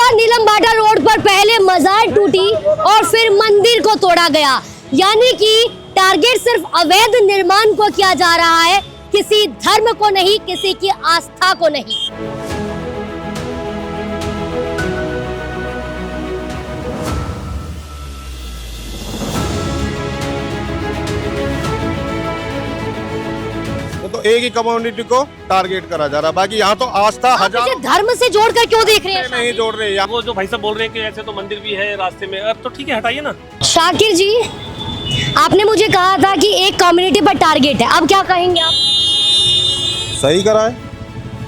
फरीदाबाद नीलम बाटा road पर पहले मजार टूटी और फिर मंदिर को तोड़ा गया, यानी कि टारगेट सिर्फ अवैध निर्माण को किया जा रहा है, किसी धर्म को नहीं, किसी की आस्था को नहीं। तो एक ही कम्युनिटी को टारगेट करा जा रहा है, बाकी यहाँ तो आस्था हजार धर्म से जोड़कर क्यों देख रहे हैं? नहीं जोड़ रहे हैं। वो जो भाई साहब बोल रहे हैं कि ऐसे तो मंदिर भी है रास्ते में, अब तो ठीक है हटाइए ना। शाकिर जी, आपने मुझे कहा था कि एक कम्युनिटी पर टारगेट है, अब क्या कहेंगे आप? सही करा है।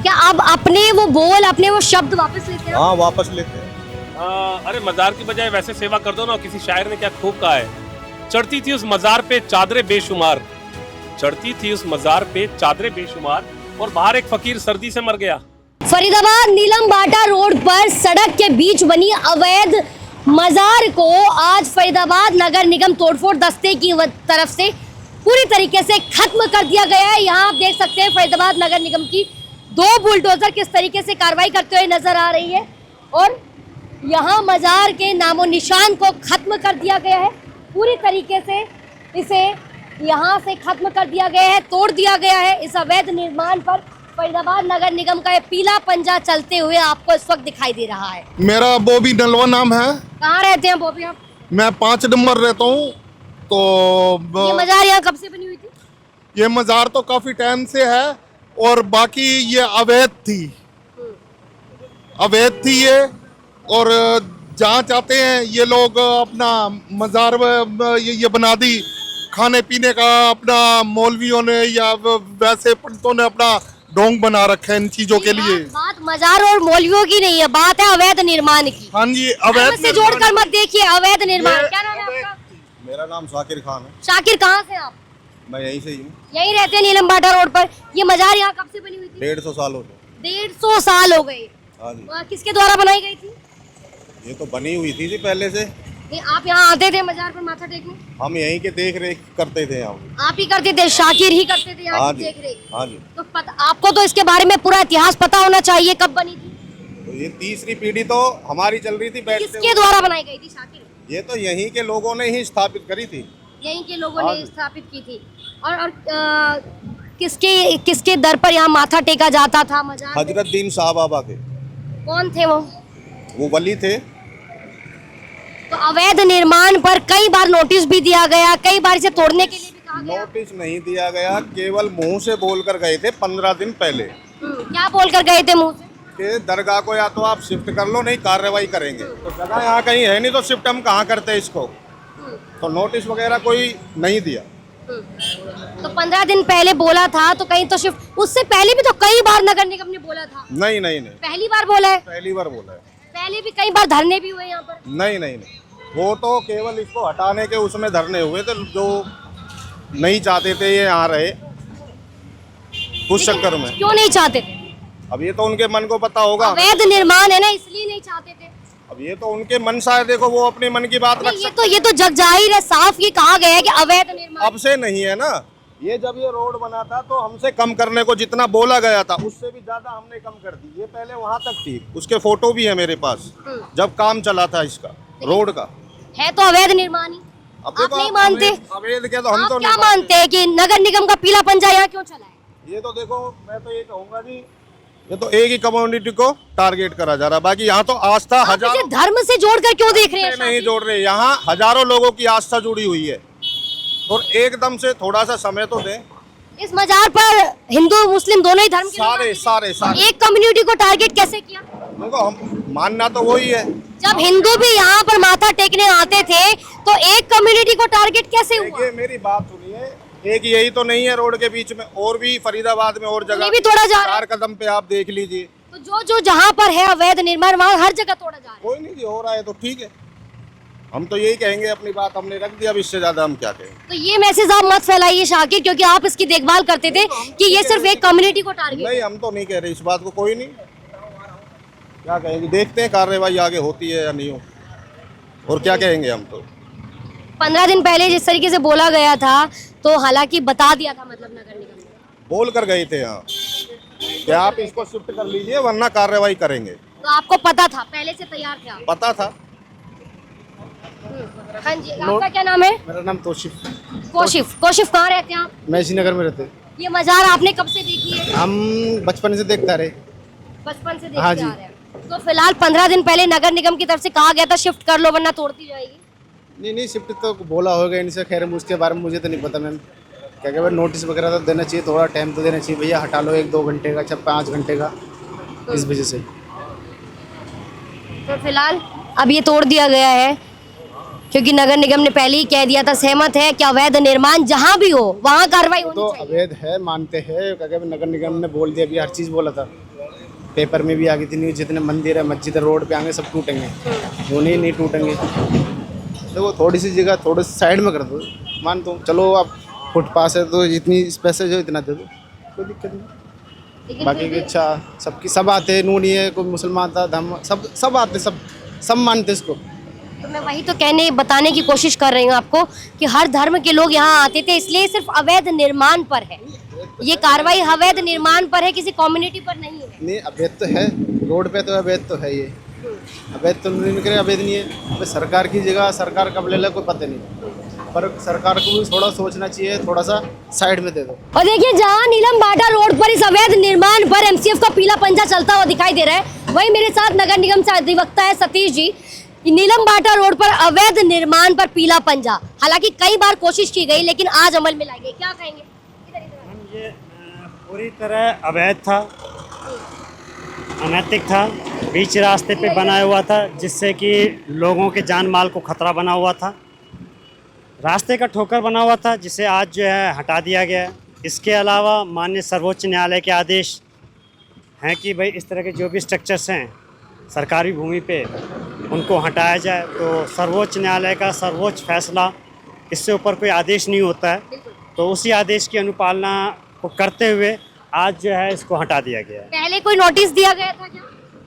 क्या अब अपने वो शब्द वापस लेते हैं? हाँ वापस लेते हैं। अरे मजार की बजाय वैसे सेवा कर दो ना। किसी शायर ने क्या खूब कहा है, चढ़ती थी उस मजार पे चादरें बेशुमार, चढ़ती थी उस मजार पे चादरें बेशुमार, और बाहर एक फकीर सर्दी से मर गया। फरीदाबाद नीलम बाटा रोड पर सड़क के बीच बनी अवैध मजार को आज फरीदाबाद नगर निगम तोड़फोड़ दस्ते की तरफ से पूरी तरीके से खत्म कर दिया गया है। यहाँ आप देख सकते हैं फरीदाबाद नगर निगम की 2 बुलडोजर किस तरीके से कार्रवाई करते हुए नजर आ रही है, और यहाँ मजार के नामो निशान को खत्म कर दिया गया है। पूरी तरीके से इसे यहाँ से खत्म कर दिया गया है, तोड़ दिया गया है। इस अवैध निर्माण पर फरीदाबाद नगर निगम का ये पीला पंजा चलते हुए आपको इस वक्त दिखाई दे रहा है। मेरा बॉबी नलवा नाम है। कहाँ रहते हैं बॉबी आप? मैं 5 नंबर रहता हूँ। तो ये मजार यहाँ कब से बनी हुई थी? ये मजार तो काफी टाइम से है, और बाकी ये अवैध थी ये। और जहाँ चाहते हैं ये लोग अपना मजार ये बना दी। खाने पीने का अपना मौलवियों ने या वैसे पंडितों ने अपना ढोंग बना रखा है इन चीजों के लिए। बात मजार और मौलवियों की नहीं है, बात है अवैध निर्माण की। हाँ जी, अवैध से जोड़कर मत देखिए, अवैध निर्माण। क्या नाम है आपका? मेरा नाम शाकिर खान है। शाकिर, कहाँ से आप? मैं यहीं से ही हूँ। यहीं रहते हैं नीलम बाटा रोड पर। ये मजार यहाँ कब से बनी हुई थी? 150 साल हो गए। 150 साल हो गए। हाँ जी। किसके द्वारा बनाई गई थी? ये तो बनी हुई थी जी पहले से। नहीं, आप यहाँ आते थे मजार पर माथा टेकने? हम यहीं के देख रेख करते थे। हम आप ही करते थे? शाकिर ही करते थे यहाँ की देख रेख? हाँ जी। तो आपको तो इसके बारे में पूरा इतिहास पता होना चाहिए, कब बनी थी? तो ये तीसरी पीढ़ी तो हमारी चल रही थी। किसके द्वारा बनाई गई थी शाकिर? ये तो यहीं के लोगों ने ही स्थापित करी थी। यहीं के लोगों ने स्थापित की थी। और किसके दर पर यहाँ माथा टेका जाता था मजार? हजरत दीन साहब बाबा के। कौन थे वो? वो वली थे। तो अवैध निर्माण पर कई बार नोटिस भी दिया गया, कई बार इसे तोड़ने के लिए भी कहा गया। नोटिस नहीं दिया गया, केवल मुंह से बोलकर गए थे 15 दिन पहले। क्या बोलकर गए थे मुंह से? कि दरगाह को या तो आप शिफ्ट कर लो, नहीं कार्रवाई करेंगे। तो जगह यहाँ कहीं है नहीं, तो शिफ्ट हम कहाँ करते हैं इसको? तो नोटिस वगैरह कोई नहीं दिया। तो 15 दिन पहले बोला था, तो कहीं तो शिफ्ट, उससे पहले भी तो कई बार नगर निगम ने बोला था। नहीं नहीं नहीं, पहली बार बोला है? पहली बार बोला है। पहले भी कई बार धरने भी हुए यहाँ पर? नहीं नहीं नहीं, वो तो केवल इसको हटाने के उसमें धरने हुए थे, जो नहीं चाहते थे ये यहाँ रहे उस चक्कर में। क्यों नहीं चाहते थे? अब ये तो उनके मन को पता होगा। अवैध निर्माण है ना, इसलिए नहीं चाहते थे। अब ये तो उनके मनसा है, देखो वो अपने मन की बात रख सकते। ये तो जग जाहिर है, साफ ये कहा गया है कि अवैध निर्माण। अब से नहीं है ना, ये जब ये रोड बना था तो हमसे कम करने को जितना बोला गया था उससे भी ज्यादा हमने कम कर दी। ये पहले वहाँ तक थी, उसके फोटो भी है मेरे पास, जब काम चला था इसका रोड का। है तो अवैध निर्माण ही। आप नहीं मानते? अवैध क्या, तो हम तो क्या मानते हैं कि नगर निगम का पीला पंजा यहाँ क्यों चला है? ये तो देखो, मैं तो ये कहूँगा जी, ये तो एक ही कम्युनिटी को टारगेट करा जा रहा है, बाकी यहाँ तो आस्था हजारों धर्म से जोड़कर क्यों देख रहे हैं? नहीं जोड़ रहे, यहाँ हजारों लोगों की आस्था जुड़ी हुई है, और एकदम से थोड़ा सा समय तो दें। इस मजार पर हिंदू मुस्लिम दोनों ही धर्म के सारे एक कम्युनिटी को टारगेट कैसे किया? देखो हम मानना तो वही है। जब हिंदू भी यहाँ पर माथा टेकने आते थे तो एक कम्युनिटी को टारगेट कैसे हुआ? ये मेरी बात सुनिए, एक यही तो नहीं है रोड के बीच में, और भी फरीदाबाद में और जगह भी तोड़ा जा रहा है। 4 कदम पे आप देख लीजिए। तो जो जहाँ पर है अवैध निर्माण वहाँ हर जगह तोड़ा जा रहा है। कोई नहीं जी, हो रहा है तो ठीक है, हम तो यही कहेंगे, अपनी बात हमने रख दी, अब इससे ज्यादा हम क्या कहें। तो ये मैसेज आप मत फैलाइए शाकिर, क्योंकि आप इसकी देखभाल करते थे कि ये सिर्फ एक कम्युनिटी को टारगेट। नहीं, हम तो नहीं कह रहे इस बात को, कोई नहीं, क्या कहेंगे, देखते हैं कार्रवाई आगे होती है या नहीं हो, और क्या कहेंगे हम। तो 15 दिन पहले जिस तरीके से बोला गया था, तो हालांकि बता दिया था, मतलब नगर निगम ने बोल कर गए थे यहाँ कि आप इसको शिफ्ट कर लीजिए वरना कार्रवाई करेंगे। तो आपको पता था, पहले से तैयार थे आप? पता था। हाँ जी, आपका क्या नाम है? मेरा नाम तोशिफ। कौशिफ कहाँ रहते हैं आप? मैं इसी नगर में रहते। ये मजार आपने कब से देखी है? हम बचपन से देखते आ रहे। बचपन से देखते हाँ आ जी। रहे हैं। तो फिलहाल 15 दिन पहले नगर निगम की तरफ से कहा गया था शिफ्ट कर लो वरना तोड़ती जाएगी। नहीं शिफ्ट तो बोला होगा इनसे, खैर उसके बारे में मुझे तो नहीं पता मैम। क्या कहते नोटिस वगैरह तो देना चाहिए, थोड़ा टाइम तो देना चाहिए भैया, हटा लो 1-2 घंटे का, 5 घंटे का, इस वजह से। तो फिलहाल अब ये तोड़ दिया गया है क्योंकि नगर निगम ने पहले ही कह दिया था, सहमत है कि अवैध निर्माण जहाँ भी हो वहाँ कार्रवाई होनी तो चाहिए। अवैध है, मानते हैं। क्या कहते नगर निगम ने बोल दिया, अभी हर चीज़ बोला था, पेपर में भी आ गई थी न्यूज़, जितने मंदिर है मस्जिद है रोड पे आएंगे सब टूटेंगे, वो नहीं टूटेंगे। देखो थोड़ी सी जगह थोड़ी सी साइड में कर दो, मान तो चलो आप फुटपाथ है तो जितनी स्पेस है जो इतना दे दो, कोई दिक्कत नहीं। लेकिन बाकी फिर की भी- इच्छा सबकी, सब आते हैं, नून ही है, कोई मुसलमान था, धर्म, सब आते, सब मानते इसको। तो मैं वही तो बताने की कोशिश कर रही हूँ आपको कि हर धर्म के लोग यहाँ आते थे, इसलिए सिर्फ अवैध निर्माण पर है ये कार्रवाई, अवैध निर्माण पर है, किसी कम्युनिटी पर नहीं है। नहीं अवैध तो है, रोड पे तो अवैध तो है, ये अवैध तो नहीं करे, अवैध नहीं है। अब सरकार की जगह सरकार कब ले ले कोई पता नहीं, पर सरकार को भी थोड़ा सोचना चाहिए, थोड़ा सा साइड में दे दो। और देखिए जहाँ नीलम बाटा रोड पर इस अवैध निर्माण पर एमसीएफ का पीला पंजा चलता हुआ दिखाई दे रहा है, वही मेरे साथ नगर निगम से अधिवक्ता है सतीश जी। नीलम बाटा रोड पर अवैध निर्माण पर पीला पंजा, हालांकि कई बार कोशिश की गई लेकिन आज अमल में लाई गई, क्या कहेंगे? ये पूरी तरह अवैध था, अनैतिक था, बीच रास्ते पे बनाया हुआ था, जिससे कि लोगों के जान माल को खतरा बना हुआ था, रास्ते का ठोकर बना हुआ था, जिसे आज जो है हटा दिया गया है। इसके अलावा माननीय सर्वोच्च न्यायालय के आदेश हैं कि भाई इस तरह के जो भी स्ट्रक्चर्स हैं सरकारी भूमि पे उनको हटाया जाए। तो सर्वोच्च न्यायालय का सर्वोच्च फैसला, इससे ऊपर कोई आदेश नहीं होता है, तो उसी आदेश की अनुपालना को करते हुए आज जो है इसको हटा दिया गया है। पहले कोई नोटिस दिया गया था क्या?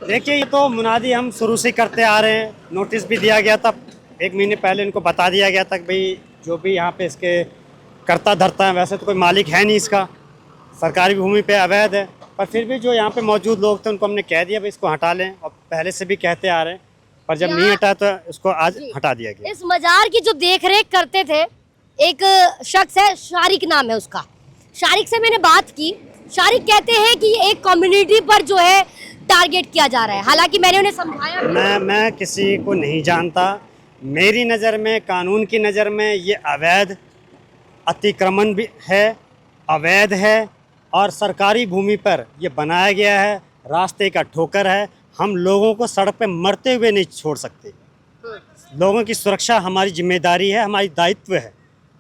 देखिए ये तो मुनादी हम शुरू से करते आ रहे हैं, नोटिस भी दिया गया था, 1 महीने पहले इनको बता दिया गया था कि भाई जो भी यहाँ पे इसके करता धरता है, वैसे तो कोई मालिक है नहीं इसका, सरकारी भूमि पे अवैध है, पर फिर भी जो यहाँ पे मौजूद लोग थे उनको हमने कह दिया भाई इसको हटा लें, और पहले से भी कहते आ रहे हैं, पर जब नहीं हटा तो इसको आज हटा दिया गया। इस मजार की जो देखरेख करते थे एक शख्स है, शारिक नाम है उसका, शारिक से मैंने बात की। शारिक कहते हैं कि ये एक कम्युनिटी पर जो है टारगेट किया जा रहा है, हालांकि मैंने उन्हें समझाया भी। मैं किसी को नहीं जानता, मेरी नज़र में, कानून की नज़र में ये अवैध अतिक्रमण भी है, अवैध है, और सरकारी भूमि पर ये बनाया गया है, रास्ते का ठोकर है। हम लोगों को सड़क पे मरते हुए नहीं छोड़ सकते, लोगों की सुरक्षा हमारी जिम्मेदारी है, हमारी दायित्व है,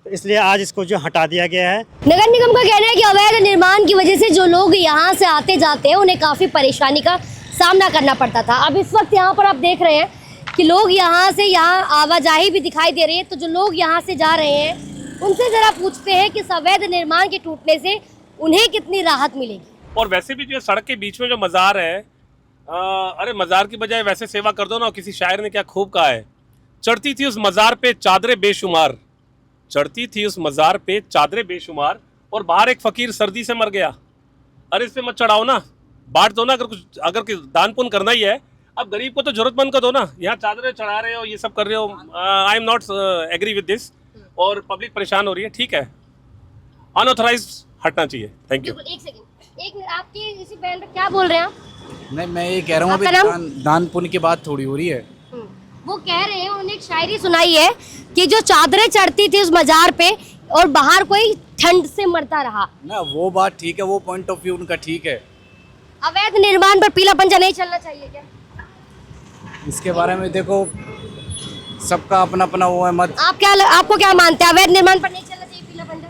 तो इसलिए आज इसको जो हटा दिया गया है। नगर निगम का कहना है कि अवैध निर्माण की वजह से जो लोग यहाँ से आते जाते हैं उन्हें काफ़ी परेशानी का सामना करना पड़ता था। अब इस वक्त यहाँ पर आप देख रहे हैं कि लोग यहाँ से यहाँ आवाजाही भी दिखाई दे रही है, तो जो लोग यहाँ से जा रहे हैं उनसे ज़रा पूछते हैं कि इस अवैध निर्माण के टूटने से उन्हें कितनी राहत मिलेगी। और वैसे भी जो सड़क के बीच में जो मज़ार है, अरे मज़ार की बजाय वैसे सेवा कर दो ना। किसी शायर ने क्या खूब कहा है, चढ़ती थी उस मज़ार पे चादरें बेशुमार, चढ़ती थी उस मज़ार पे चादरें बेशुमार, और बाहर एक फ़कीर सर्दी से मर गया। अरे इस पे मत चढ़ाओ ना, बांट दो ना, अगर दान पुण्य करना ही है, अब गरीब को तो जरूरतमंद को दो ना। यहाँ चादरें चढ़ा रहे हो, ये सब कर रहे हो, I am not agree with this, और पब्लिक परेशान हो रही है। ठीक है, अनऑथराइज हटना चाहिए। Thank you. एक सेकंड, एक मिनट, आपके इसी बहन पे क्या बोल रहे हैं आप? नहीं मैं ये कह रहा हूँ, अभी आपका नाम? दान पुण्य की बात थोड़ी हो रही है। वो कह रहे हैं, उन्होंने एक शायरी सुनाई है कि जो चादरें चढ़ती थी उस मजार पे और बाहर कोई ठंड से मरता रहा। ना वो बात ठीक है, वो पॉइंट ऑफ व्यू उनका ठीक है। अवैध निर्माण पर पीला पंजा नहीं चलना चाहिए क्या? इसके बारे में देखो, सबका अपना अपना वो है मत। आपको क्या मानते हैं, अवैध निर्माण पर नहीं चलना चाहिए पीला पंजा?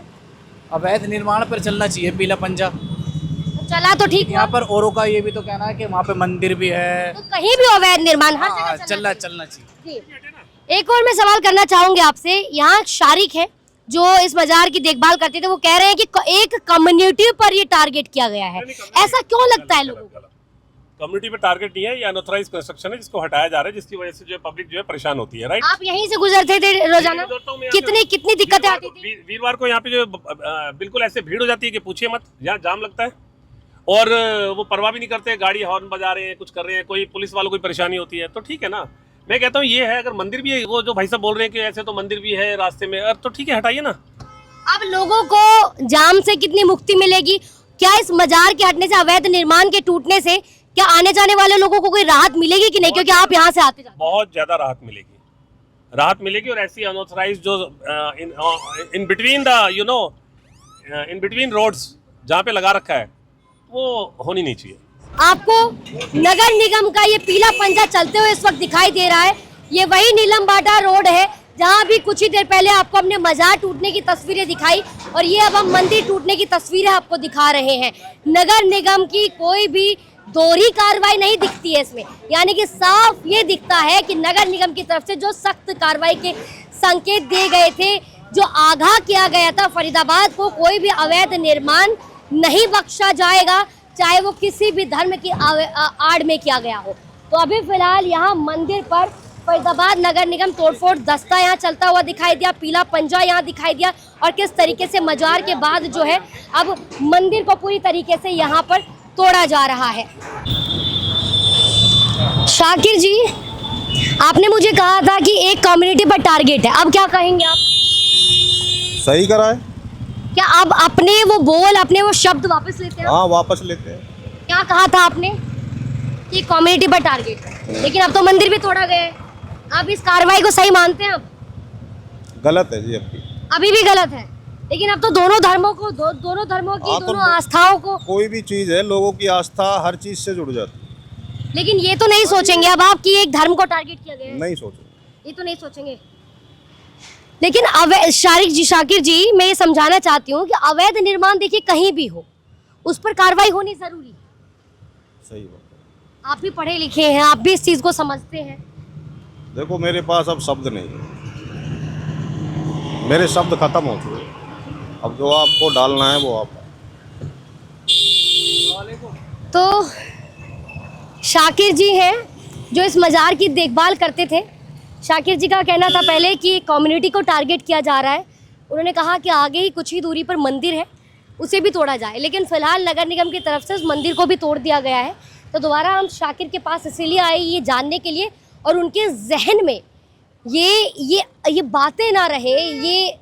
अवैध निर्माण पर चलना चाहिए पीला पंजा। तो चला तो ठीक यहाँ हुआ। पर औरों का ये भी तो कहना है कि वहाँ पे मंदिर भी है। तो कहीं भी अवैध निर्माण हर हाँ, जगह चलना चाहिए। जी। एक और मैं सवाल करना चाहूंगी आपसे, यहाँ शारिक है जो इस बाजार की देखभाल करते थे, वो कह रहे हैं कि एक कम्युनिटी पर ये टारगेट किया गया है, ऐसा क्यों लगता है लोगों को? कम्युनिटी पे टारगेट नहीं है, ये अनऑथराइज कंस्ट्रक्शन है जिसको हटाया जा रहा है, जिसकी वजह से जो पब्लिक जो है परेशान होती है। राइट, आप यहीं से गुजरते थे रोजाना, कितनी दिक्कतें आती थी? वीरवार को यहाँ पे जो बिल्कुल ऐसे भीड़ हो जाती है कि पूछिए मत, यहाँ जाम लगता है। और वो परवाह भी नहीं करते, गाड़ी हॉर्न बजा रहे हैं, कुछ कर रहे हैं, कोई पुलिस वालों को कोई परेशानी होती है तो ठीक है ना। मैं कहता हूँ ये है, अगर मंदिर भी है, वो जो भाई साहब बोल रहे हैं कि ऐसे तो मंदिर भी है रास्ते में, तो ठीक है, हटाइए ना। अब लोगों को जाम से कितनी मुक्ति मिलेगी? क्या इस मजार के हटने से, अवैध निर्माण के टूटने से क्या आने जाने वाले लोगों को कोई राहत मिलेगी कि नहीं? क्योंकि आप यहाँ से आते जाते। बहुत ज्यादा राहत मिलेगी। और ऐसी अनऑथराइज जो in between the in between roads जहाँ पे लगा रखा है वो होनी नहीं चाहिए। आपको नगर निगम का ये पीला पंजा चलते हुए इस वक्त दिखाई दे रहा है। ये वही नीलम बाटा रोड है जहाँ भी कुछ ही देर पहले आपको अपने मजार टूटने की तस्वीरें दिखाई, और ये अब हम मंदिर टूटने की तस्वीरें आपको दिखा रहे हैं। नगर निगम की कोई भी दोहरी कार्रवाई नहीं दिखती है इसमें, यानी कि साफ ये दिखता है कि नगर निगम की तरफ से जो सख्त कार्रवाई के संकेत दिए गए थे, जो आगाह किया गया था फरीदाबाद को, कोई भी अवैध निर्माण नहीं बख्शा जाएगा, चाहे वो किसी भी धर्म की आड़ में किया गया हो। तो अभी फिलहाल यहाँ मंदिर पर फरीदाबाद नगर निगम तोड़फोड़ दस्ता यहाँ चलता हुआ दिखाई दिया, पीला पंजा यहाँ दिखाई दिया, और किस तरीके से मजार के बाद जो है अब मंदिर को पूरी तरीके से यहाँ पर तोड़ा जा रहा है। शाकिर जी, आपने मुझे कहा था कि एक कम्युनिटी पर टारगेट है, अब क्या कहेंगे आप? सही करा है। क्या आप अपने वो शब्द वापस लेते हैं? हाँ, वापस लेते हैं। क्या कहा था आपने कि कम्युनिटी पर टारगेट है, लेकिन अब तो मंदिर भी तोड़ा गया है। आप इस कार्रवाई को सही मानते हैं? अब गलत है जी, अभी भी गलत है, लेकिन अब तो दोनों धर्मों की दोनों आस्थाओं को, कोई भी चीज है लोगों की आस्था हर चीज से जुड़ जाती है। लेकिन ये तो नहीं सोचेंगे अब आप कि एक धर्म को टारगेट किया गया है? नहीं सोचो, ये तो नहीं सोचेंगे। लेकिन शाकिर जी, मैं ये समझाना चाहती हूँ कि अवैध निर्माण देखिए कहीं भी हो, उस पर कार्रवाई होनी जरूरी है। सही बात है। आप भी पढ़े लिखे हैं, आप भी इस चीज को समझते हैं। देखो मेरे पास अब शब्द नहीं है, मेरे शब्द खत्म हो चुके। अब जो आपको डालना है वो आप। तो शाकिर जी हैं जो इस मजार की देखभाल करते थे। शाकिर जी का कहना था पहले कि कम्युनिटी को टारगेट किया जा रहा है। उन्होंने कहा कि आगे ही कुछ ही दूरी पर मंदिर है, उसे भी तोड़ा जाए, लेकिन फिलहाल नगर निगम की तरफ से उस मंदिर को भी तोड़ दिया गया है। तो दोबारा हम शाकिर के पास इसीलिए आए ये जानने के लिए, और उनके जहन में ये बातें ना रहे, ये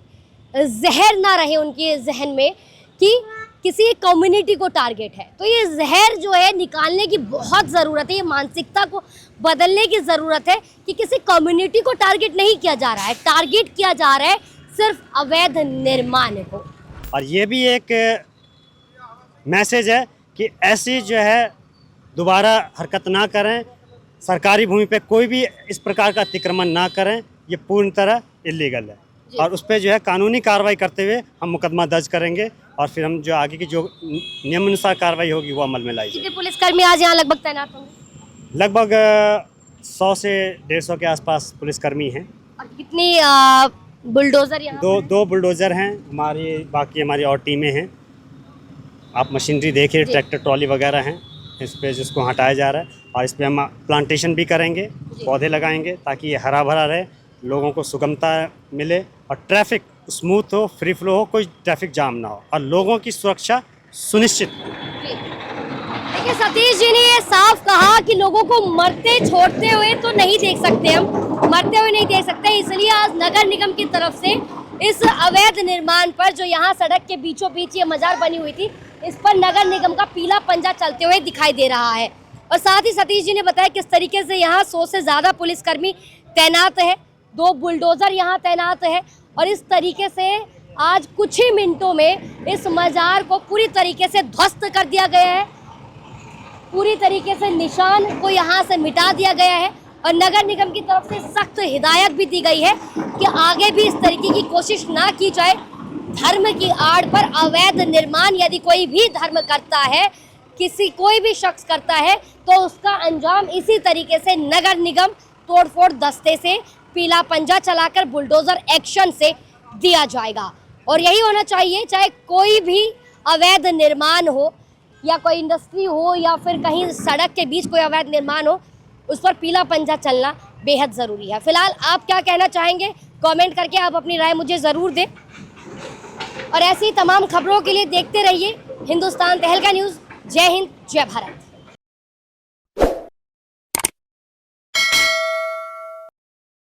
जहर ना रहे उनके जहन में कि किसी एक कम्युनिटी को टारगेट है। तो ये जहर जो है निकालने की बहुत ज़रूरत है, ये मानसिकता को बदलने की ज़रूरत है कि किसी कम्युनिटी को टारगेट नहीं किया जा रहा है, टारगेट किया जा रहा है सिर्फ अवैध निर्माण को। और ये भी एक मैसेज है कि ऐसी जो है दोबारा हरकत ना करें, सरकारी भूमि पे कोई भी इस प्रकार का अतिक्रमण ना करें, ये पूर्ण तरह इलीगल है। और उस पर जो है कानूनी कार्रवाई करते हुए हम मुकदमा दर्ज करेंगे, और फिर हम जो आगे की जो नियमानुसार कार्रवाई होगी वो अमल में लाई जाएगी। कितने पुलिसकर्मी आज यहाँ लगभग तैनात होंगे? लगभग 100 से 150 के आसपास पुलिसकर्मी हैं। और कितनी बुलडोजर यहाँ? दो बुलडोज़र हैं हमारी, बाकी हमारी और टीमें हैं। आप मशीनरी देखिए, ट्रैक्टर ट्रॉली वगैरह हैं, इस पे जिसको हटाया जा रहा है। और इस पे हम प्लांटेशन भी करेंगे, पौधे लगाएंगे ताकि ये हरा भरा रहे, लोगों को सुगमता मिले और ट्रैफिक स्मूथ हो, फ्री फ्लो हो, कोई ट्रैफिक जाम ना हो और लोगों की सुरक्षा सुनिश्चित हो। देखिए सतीश जी ने ये साफ कहा कि लोगों को मरते छोड़ते हुए तो नहीं देख सकते, हम मरते हुए नहीं देख सकते, इसलिए आज नगर निगम की तरफ से इस अवैध निर्माण पर जो यहाँ सड़क के बीचों बीच ये मजार बनी हुई थी, इस पर नगर निगम का पीला पंजा चलते हुए दिखाई दे रहा है। और साथ ही सतीश जी ने बताया किस तरीके से यहाँ 100 से ज़्यादा पुलिसकर्मी तैनात है, 2 बुलडोज़र यहाँ तैनात है, और इस तरीके से आज कुछ ही मिनटों में इस मजार को पूरी तरीके से ध्वस्त कर दिया गया है, पूरी तरीके से निशान को यहाँ से मिटा दिया गया है। और नगर निगम की तरफ से सख्त हिदायत भी दी गई है कि आगे भी इस तरीके की कोशिश ना की जाए। धर्म की आड़ पर अवैध निर्माण यदि कोई भी धर्म करता है, कोई भी शख्स करता है, तो उसका अंजाम इसी तरीके से नगर निगम तोड़फोड़ दस्ते से, पीला पंजा चलाकर, बुलडोजर एक्शन से दिया जाएगा। और यही होना चाहिए, चाहे कोई भी अवैध निर्माण हो या कोई इंडस्ट्री हो या फिर कहीं सड़क के बीच कोई अवैध निर्माण हो, उस पर पीला पंजा चलना बेहद ज़रूरी है। फिलहाल आप क्या कहना चाहेंगे, कमेंट करके आप अपनी राय मुझे ज़रूर दें। और ऐसी तमाम खबरों के लिए देखते रहिए हिंदुस्तान तहलका न्यूज़। जय हिंद, जय भारत।